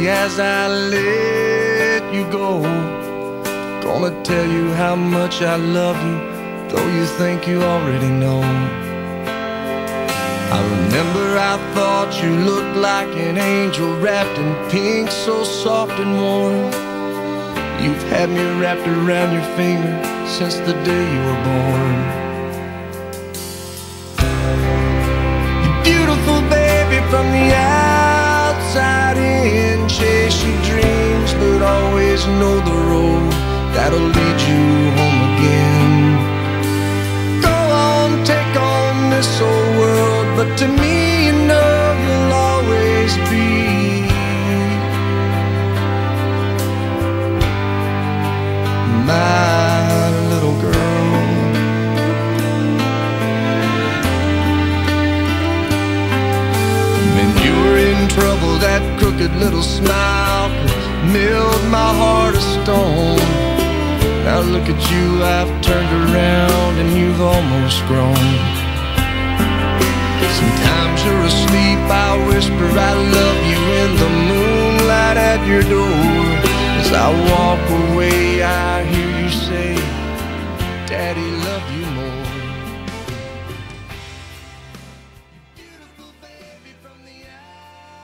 as I let you go. Gonna tell you how much I love you, though you think you already know. I remember I thought you looked like an angel wrapped in pink, so soft and warm. You've had me wrapped around your finger since the day you were born. You're beautiful, baby, from the outside in. Chase your dreams, but always know the road that'll lead you home again. Go on, take on this old world, but to me, you know you'll always be my little girl. When you were in trouble, that crooked little smile could melt my heart of stone. Now look at you, I've turned around and you've almost grown. Sometimes you're asleep, I whisper I love you in the moonlight at your door. As I walk away, I hear you say, Daddy, love you more.